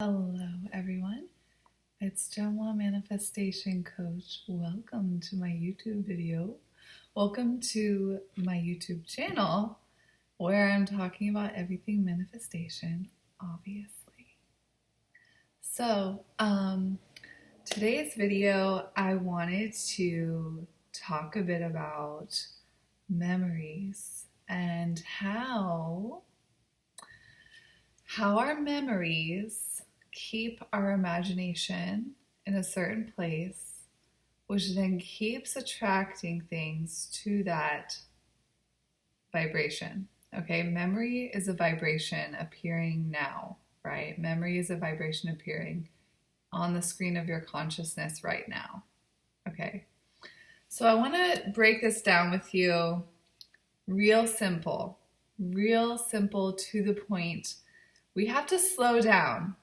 Hello, everyone. It's Gemma Manifestation Coach. Welcome to my YouTube video. Welcome to my YouTube channel where I'm talking about everything manifestation, obviously. So, today's video, I wanted to talk a bit about memories and how our memories keep our imagination in a certain place, which then keeps attracting things to that vibration. Okay, memory is a vibration appearing now, right? Memory is a vibration appearing on the screen of your consciousness right now. Okay, so I want to break this down with you real simple to the point. We have to slow down,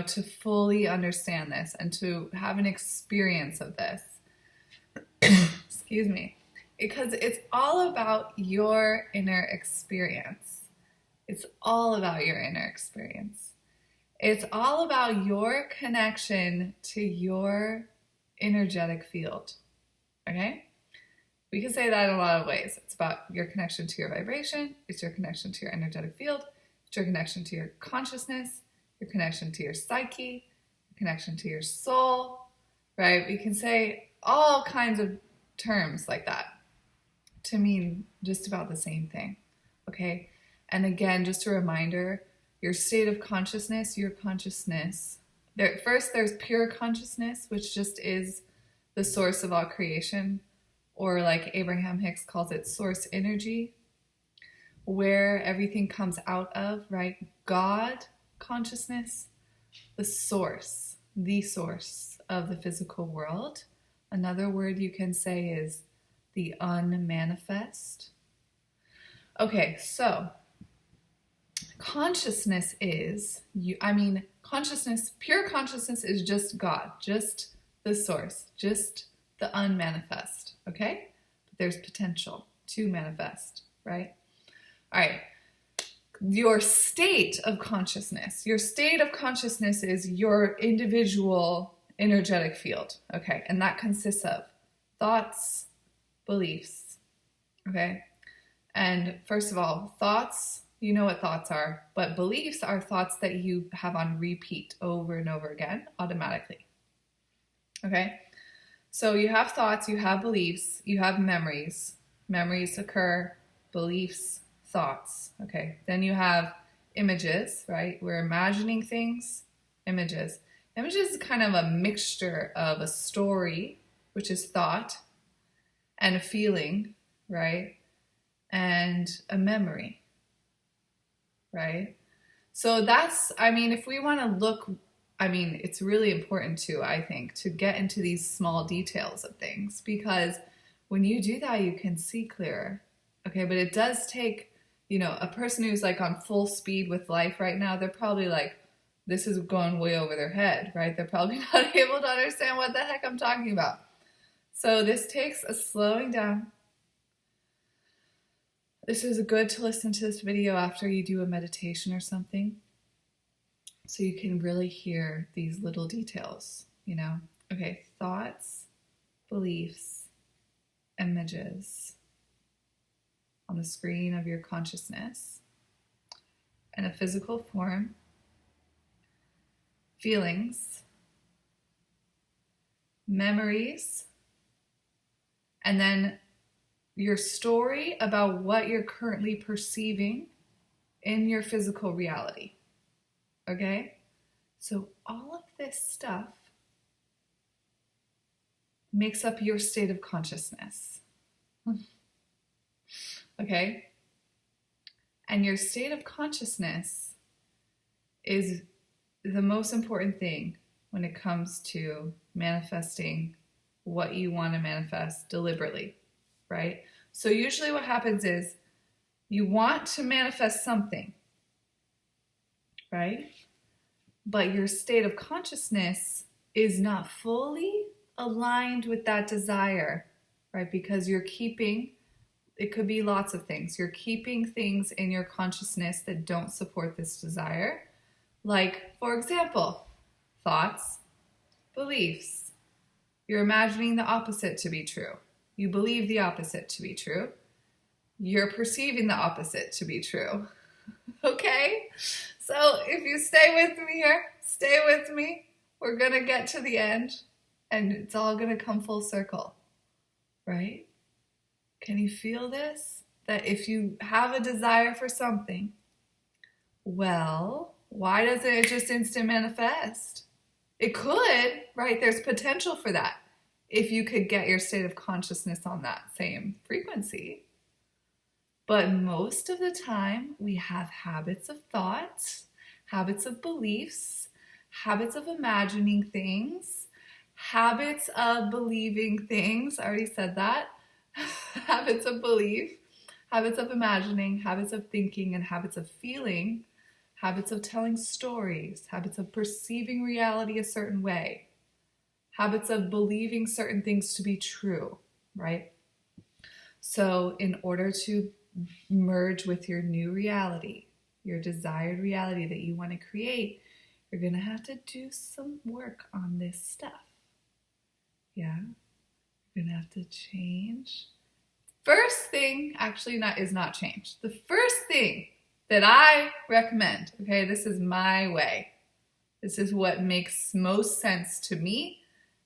to fully understand this and to have an experience of this. Excuse me. Because it's all about your inner experience. It's all about your inner experience. It's all about your connection to your energetic field. Okay? We can say that in a lot of ways. It's about your connection to your vibration. It's your connection to your energetic field. It's your connection to your consciousness, your connection to your psyche, your connection to your soul, right? We can say all kinds of terms like that to mean just about the same thing, okay? And again, just a reminder, your state of consciousness, your consciousness. First, there's pure consciousness, which just is the source of all creation, or like Abraham Hicks calls it, source energy, where everything comes out of, right? God consciousness, the source of the physical world. Another word you can say is the unmanifest. Okay, so consciousness is, consciousness, pure consciousness is just God, just the source, just the unmanifest, okay? But there's potential to manifest, right? All right, your state of consciousness. Your state of consciousness is your individual energetic field, okay? And that consists of thoughts, beliefs, okay? And first of all, thoughts, you know what thoughts are, but beliefs are thoughts that you have on repeat over and over again automatically, okay? So you have thoughts, you have beliefs, you have memories. Memories occur, beliefs, thoughts, okay? Then you have images, right? We're imagining things, images. Images is kind of a mixture of a story, which is thought, and a feeling, right? And a memory, right? So that's, if we want to look, it's really important too, I think, to get into these small details of things, because when you do that, you can see clearer, okay? But it does take, a person who's like on full speed with life right now, they're probably like, this is going way over their head, right? They're probably not able to understand what the heck I'm talking about. So this takes a slowing down. This is good to listen to this video after you do a meditation or something, so you can really hear these little details, Okay, thoughts, beliefs, images on the screen of your consciousness in a physical form, feelings, memories, and then your story about what you're currently perceiving in your physical reality. Okay? So all of this stuff makes up your state of consciousness. Okay? And your state of consciousness is the most important thing when it comes to manifesting what you want to manifest deliberately, right? So usually what happens is you want to manifest something, right? But your state of consciousness is not fully aligned with that desire, right? Because you're keeping, it could be lots of things. You're keeping things in your consciousness that don't support this desire, Like, for example, thoughts, beliefs. You're imagining the opposite to be true. You believe the opposite to be true. You're perceiving the opposite to be true. Okay? So if you stay with me here, stay with me. We're going to get to the end and it's all going to come full circle. Right? Can you feel this? That if you have a desire for something, well, why doesn't it just instant manifest? It could, right? There's potential for that if you could get your state of consciousness on that same frequency. But most of the time, we have habits of thought, habits of beliefs, habits of imagining things, habits of believing things. I already said that. Habits of belief, habits of imagining, habits of thinking, and habits of feeling, habits of telling stories, habits of perceiving reality a certain way, habits of believing certain things to be true, right? So in order to merge with your new reality, your desired reality that you want to create, you're going to have to do some work on this stuff. Yeah? You're going to have to change. First thing, actually is not change. The first thing that I recommend, okay, this is my way. This is what makes most sense to me,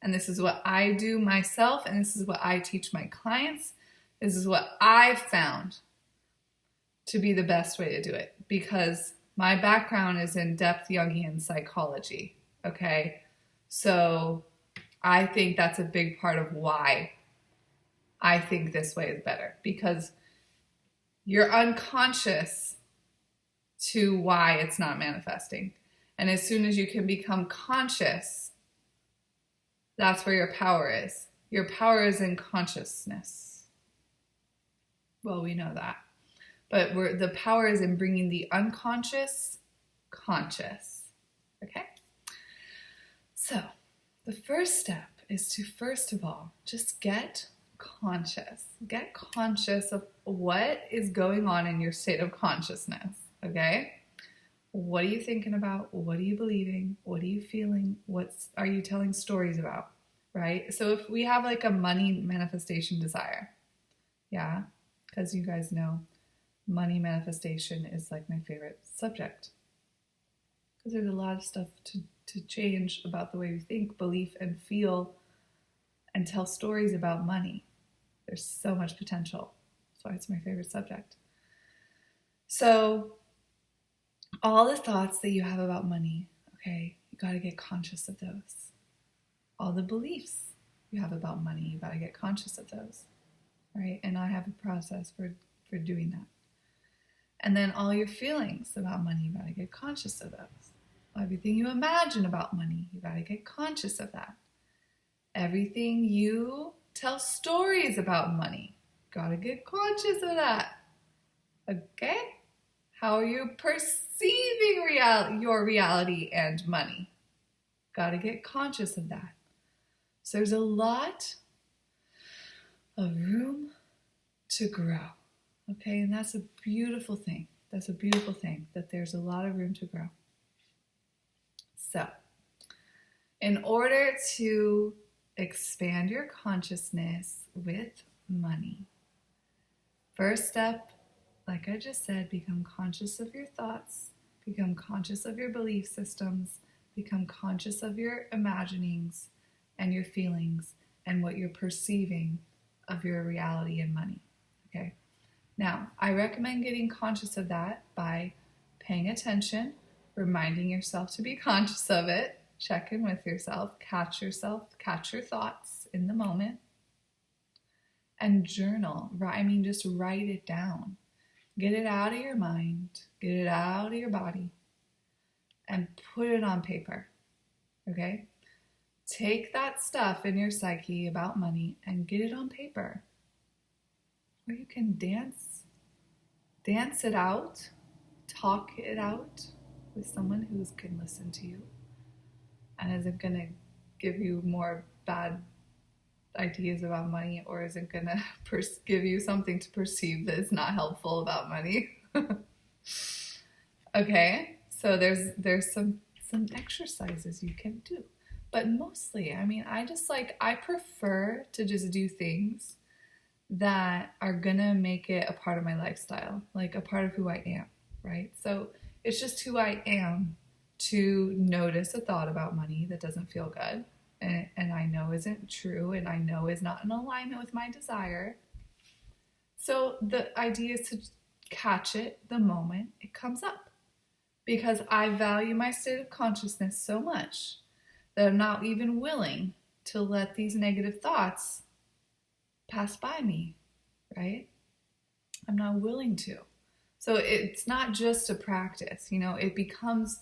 and this is what I do myself, and this is what I teach my clients. This is what I've found to be the best way to do it, because my background is in depth Jungian psychology, okay? So I think that's a big part of why I think this way is better, because you're unconscious to why it's not manifesting. And as soon as you can become conscious, that's where your power is. Your power is in consciousness. Well, we know that. But the power is in bringing the unconscious conscious. Okay? So, the first step is to, first of all, just get conscious. Get conscious of what is going on in your state of consciousness. Okay? What are you thinking about? What are you believing? What are you feeling? What are you telling stories about? Right? So if we have like a money manifestation desire, yeah, because you guys know money manifestation is like my favorite subject, because there's a lot of stuff to change about the way we think, believe, and feel, and tell stories about money. There's so much potential. That's why it's my favorite subject. So all the thoughts that you have about money, okay, you got to get conscious of those. All the beliefs you have about money, you got to get conscious of those, right? And I have a process for doing that. And then all your feelings about money, you got to get conscious of those. Everything you imagine about money, you got to get conscious of that. Everything you tell stories about money, got to get conscious of that. Okay? How are you perceiving your reality and money? Got to get conscious of that. So there's a lot of room to grow. Okay, and that's a beautiful thing. That's a beautiful thing, that there's a lot of room to grow. So, in order to expand your consciousness with money, first step, like I just said, become conscious of your thoughts, become conscious of your belief systems, become conscious of your imaginings and your feelings and what you're perceiving of your reality and money. Okay? Now, I recommend getting conscious of that by paying attention, reminding yourself to be conscious of it, check in with yourself, catch your thoughts in the moment, and journal. Just write it down. Get it out of your mind, get it out of your body, and put it on paper, okay? Take that stuff in your psyche about money and get it on paper. Or you can dance it out, talk it out with someone who can listen to you and isn't going to give you more bad ideas about money, or isn't going to give you something to perceive that is not helpful about money. Okay, So there's some exercises you can do. But mostly, I mean, I prefer to just do things that are gonna make it a part of my lifestyle, like a part of who I am, right? So it's just who I am to notice a thought about money that doesn't feel good and I know isn't true and I know is not in alignment with my desire. So the idea is to catch it the moment it comes up because I value my state of consciousness so much that I'm not even willing to let these negative thoughts pass by me, right? I'm not willing to. So it's not just a practice, it becomes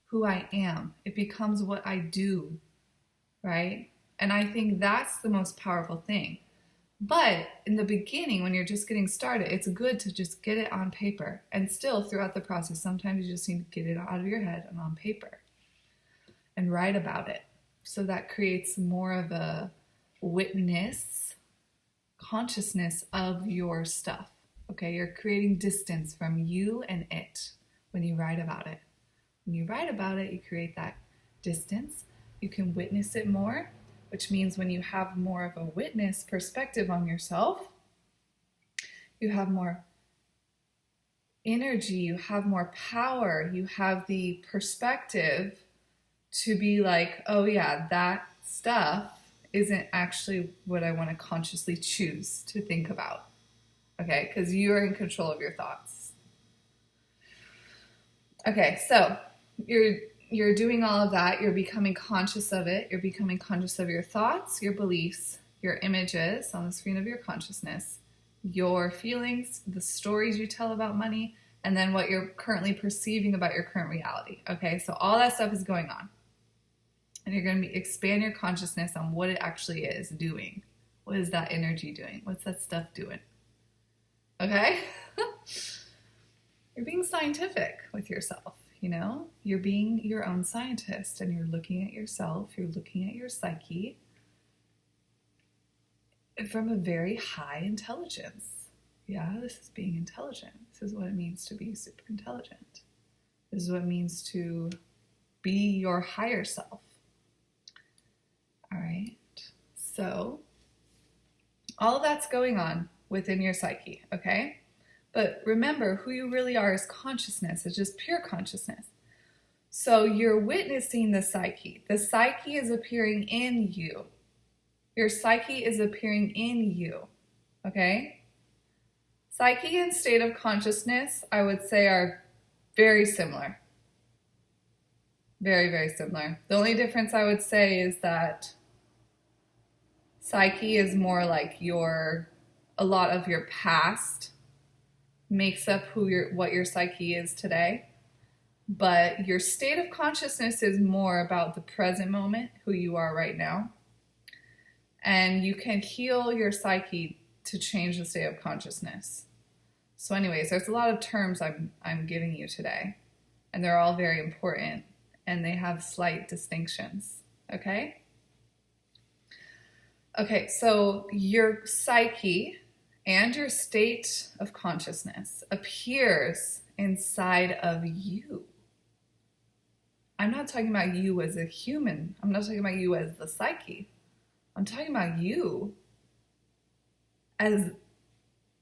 who I am. It becomes what I do, right? And I think that's the most powerful thing. But in the beginning, when you're just getting started, it's good to just get it on paper. And still throughout the process, sometimes you just need to get it out of your head and on paper and write about it. So that creates more of a witness consciousness of your stuff. Okay, you're creating distance from you and it when you write about it. When you write about it, you create that distance. You can witness it more, which means when you have more of a witness perspective on yourself, you have more energy, you have more power, you have the perspective to be like, oh yeah, that stuff isn't actually what I want to consciously choose to think about. Okay, because you are in control of your thoughts. Okay, so you're doing all of that. You're becoming conscious of it. You're becoming conscious of your thoughts, your beliefs, your images on the screen of your consciousness, your feelings, the stories you tell about money, and then what you're currently perceiving about your current reality. Okay, so all that stuff is going on. And you're going to expand your consciousness on what it actually is doing. What is that energy doing? What's that stuff doing? Okay? You're being scientific with yourself, You're being your own scientist and you're looking at yourself, you're looking at your psyche from a very high intelligence. Yeah, this is being intelligent. This is what it means to be super intelligent. This is what it means to be your higher self. All right. So all of that's going on within your psyche, okay? But remember, who you really are is consciousness. It's just pure consciousness. So you're witnessing the psyche. The psyche is appearing in you. Your psyche is appearing in you, okay? Psyche and state of consciousness, I would say, are very similar. Very, very similar. The only difference I would say is that psyche is more like a lot of your past makes up what your psyche is today. But your state of consciousness is more about the present moment, who you are right now. And you can heal your psyche to change the state of consciousness. So anyways, there's a lot of terms I'm giving you today. And they're all very important. And they have slight distinctions. Okay? Okay, so your psyche and your state of consciousness appears inside of you. I'm not talking about you as a human. I'm not talking about you as the psyche. I'm talking about you as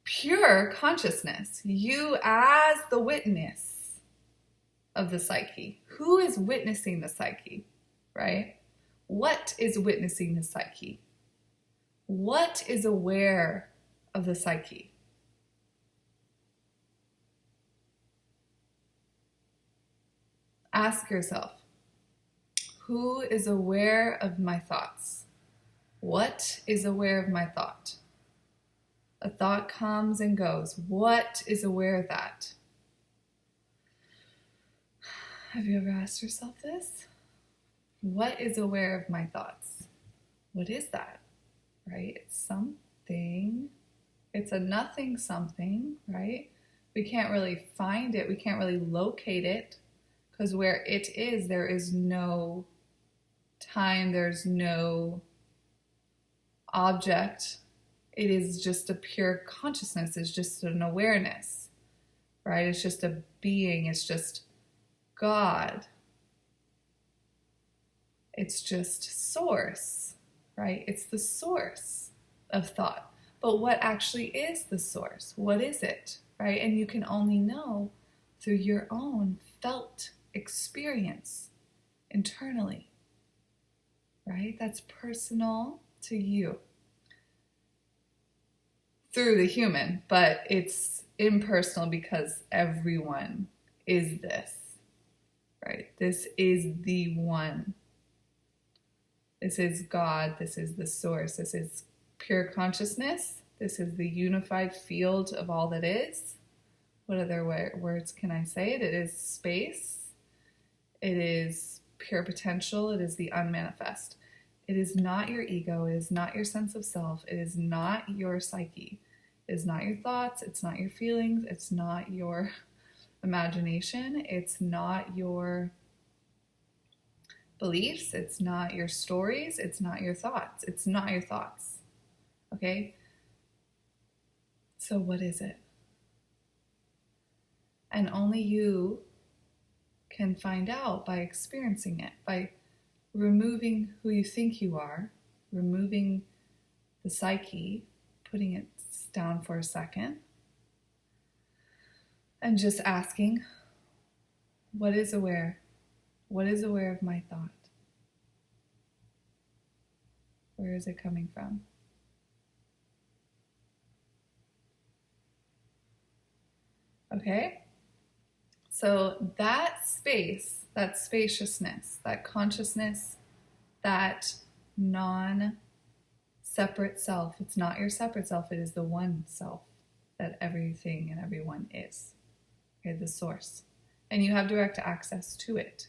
pure consciousness. You as the witness of the psyche. Who is witnessing the psyche, right? What is witnessing the psyche? What is aware of the psyche? Ask yourself, who is aware of my thoughts? What is aware of my thought? A thought comes and goes. What is aware of that? Have you ever asked yourself this? What is aware of my thoughts? What is that? Right? It's something. It's a nothing something, right? We can't really find it. We can't really locate it because where it is, there is no time. There's no object. It is just a pure consciousness. It's just an awareness, right? It's just a being. It's just God. It's just source, right? It's the source of thought. But what actually is the source? What is it, right? And you can only know through your own felt experience internally, right? That's personal to you through the human, but it's impersonal because everyone is this, right? This is the one. This is God. This is the source. This is pure consciousness. This is the unified field of all that is. What other words can I say? It is space. It is pure potential. It is the unmanifest. It is not your ego. It is not your sense of self. It is not your psyche. It is not your thoughts. It's not your feelings. It's not your imagination. It's not your beliefs. It's not your stories. It's not your thoughts. It's not your thoughts. Okay? So what is it? And only you can find out by experiencing it, by removing who you think you are, removing the psyche, putting it down for a second, and just asking, what is aware? What is aware of my thought? Where is it coming from? Okay? So that space, that spaciousness, that consciousness, that non-separate self, it's not your separate self, it is the one self that everything and everyone is. Okay, the source. And you have direct access to it.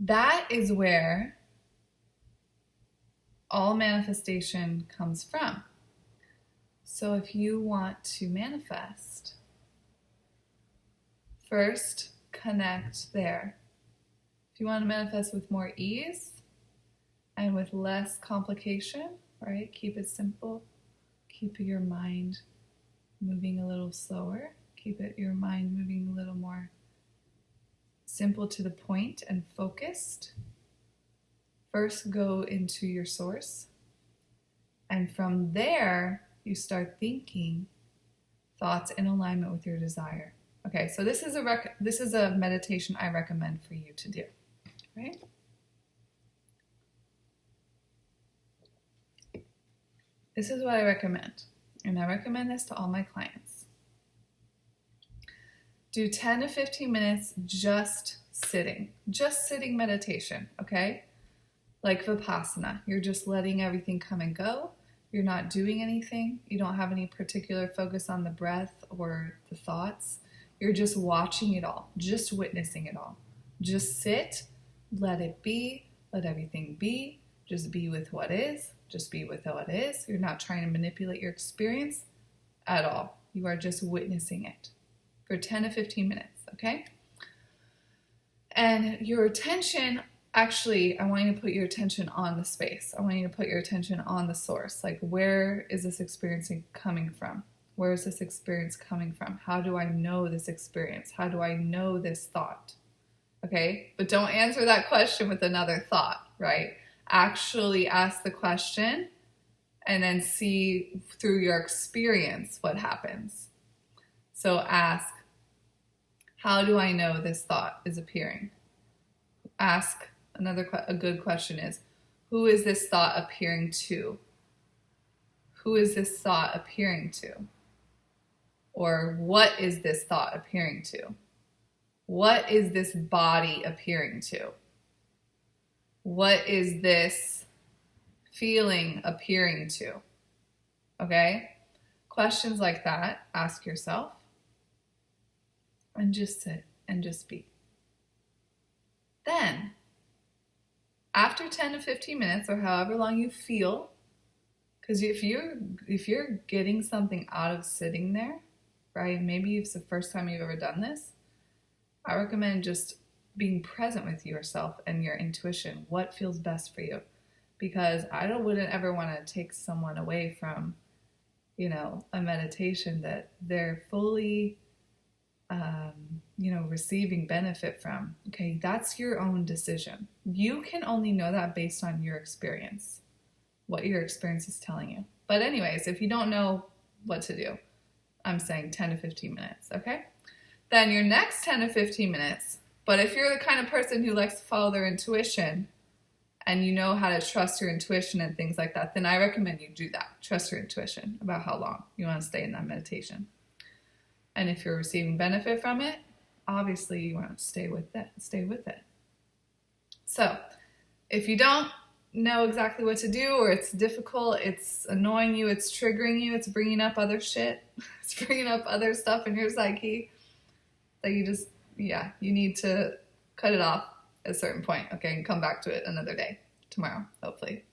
That is where all manifestation comes from. So if you want to manifest, first connect there. If you want to manifest with more ease and with less complication, right? Keep it simple. Keep your mind moving a little slower. Keep your mind moving a little more simple to the point and focused. First, go into your source. And from there, you start thinking thoughts in alignment with your desire. Okay, so this is a meditation I recommend for you to do, right? This is what I recommend, and I recommend this to all my clients. Do 10 to 15 minutes just sitting meditation, okay? Like Vipassana, you're just letting everything come and go. You're not doing anything. You don't have any particular focus on the breath or the thoughts. You're just watching it all, just witnessing it all. Just sit, let it be, let everything be. Just be with what is, just be with what is. You're not trying to manipulate your experience at all. You are just witnessing it for 10 to 15 minutes, okay? And your attention, actually, I want you to put your attention on the space. I want you to put your attention on the source. Like, where is this experience coming from? Where is this experience coming from? How do I know this experience? How do I know this thought? Okay? But don't answer that question with another thought, right? Actually ask the question and then see through your experience what happens. So ask, how do I know this thought is appearing? Ask a good question is, who is this thought appearing to? Who is this thought appearing to? Or what is this thought appearing to? What is this body appearing to? What is this feeling appearing to? Okay? Questions like that, ask yourself. And just sit and just be. Then, after 10 to 15 minutes or however long you feel, because if you're getting something out of sitting there, right? Maybe it's the first time you've ever done this. I recommend just being present with yourself and your intuition. What feels best for you? Because I wouldn't ever want to take someone away from, a meditation that they're fully receiving benefit from. Okay, that's your own decision. You can only know that based on your experience, what your experience is telling you. But anyways, if you don't know what to do, I'm saying 10 to 15 minutes, okay? Then your next 10 to 15 minutes, but if you're the kind of person who likes to follow their intuition and you know how to trust your intuition and things like that, then I recommend you do that. Trust your intuition about how long you want to stay in that meditation. And if you're receiving benefit from it, obviously you want to stay with it. So if you don't know exactly what to do, or it's difficult, it's annoying you, it's triggering you, it's bringing up other shit, it's bringing up other stuff in your psyche that you need to cut it off at a certain point, okay, and come back to it another day, tomorrow, hopefully.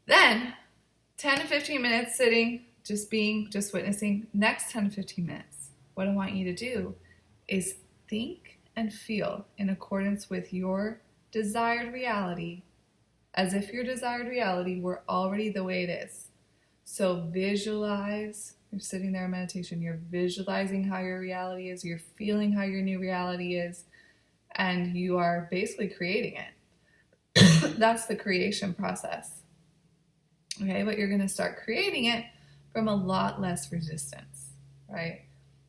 Then 10 to 15 minutes sitting, just witnessing. Next 10 to 15 minutes, what I want you to do is think and feel in accordance with your desired reality, as if your desired reality were already the way it is. So visualize, you're sitting there in meditation, you're visualizing how your reality is, you're feeling how your new reality is, and you are basically creating it. That's the creation process. Okay, but you're going to start creating it from a lot less resistance, right?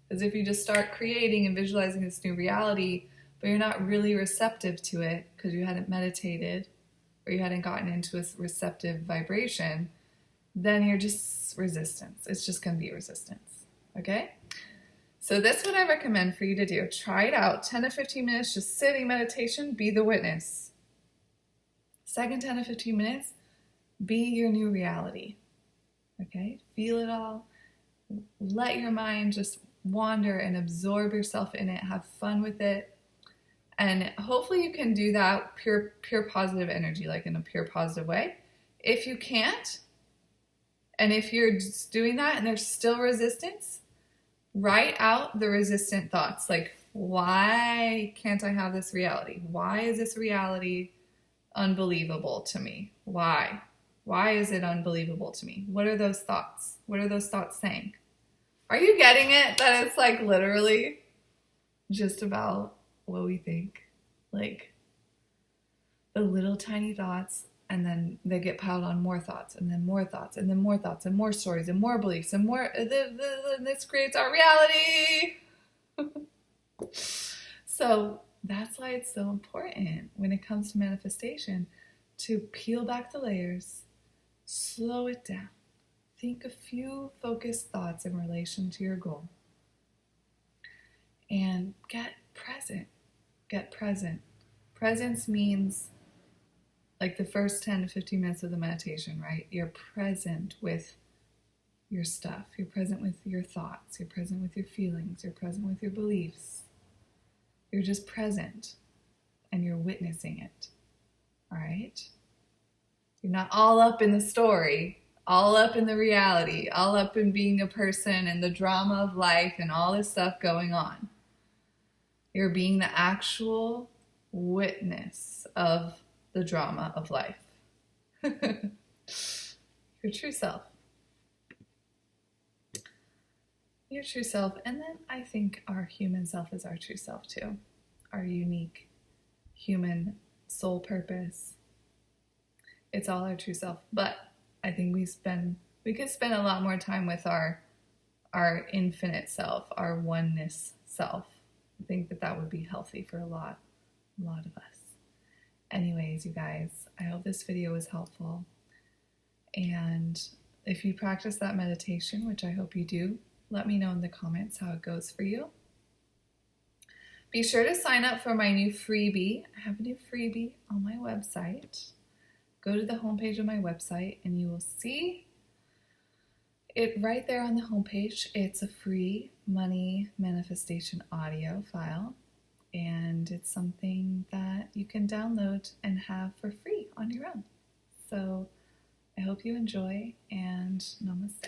Because if you just start creating and visualizing this new reality, but you're not really receptive to it because you hadn't meditated or you hadn't gotten into a receptive vibration, then you're just resistance. It's just going to be resistance, okay? So that's what I recommend for you to do. Try it out. 10 to 15 minutes, just sitting meditation, be the witness. Second 10 to 15 minutes, be your new reality, okay? Feel it all. Let your mind just wander and absorb yourself in it. Have fun with it. And hopefully you can do that pure positive energy, like in a pure positive way. If you can't, and if you're just doing that and there's still resistance, write out the resistant thoughts. Like, why can't I have this reality? Why is this reality unbelievable to me? Why? Why is it unbelievable to me? What are those thoughts? What are those thoughts saying? Are you getting it? That it's like literally just about what we think. Like the little tiny thoughts, and then they get piled on more thoughts, and then more thoughts, and then more thoughts, and more stories, and more beliefs, and more. This creates our reality. So that's why it's so important when it comes to manifestation to peel back the layers, slow it down, think a few focused thoughts in relation to your goal, and get present. Get present. Presence means like the first 10 to 15 minutes of the meditation, right? You're present with your stuff. You're present with your thoughts. You're present with your feelings. You're present with your beliefs. You're just present and you're witnessing it. All right? You're not all up in the story, all up in the reality, all up in being a person and the drama of life and all this stuff going on. You're being the actual witness of the drama of life. Your true self. Your true self. And then I think our human self is our true self too. Our unique human soul purpose. It's all our true self. But I think we could spend a lot more time with our infinite self, our oneness self. I think that would be healthy for a lot of us. Anyways, you guys, I hope this video was helpful. And if you practice that meditation, which I hope you do, let me know in the comments how it goes for you. Be sure to sign up for my new freebie. I have a new freebie on my website. Go to the homepage of my website and you will see it right there on the homepage. It's a free money manifestation audio file, and it's something that you can download and have for free on your own. So I hope you enjoy, and namaste.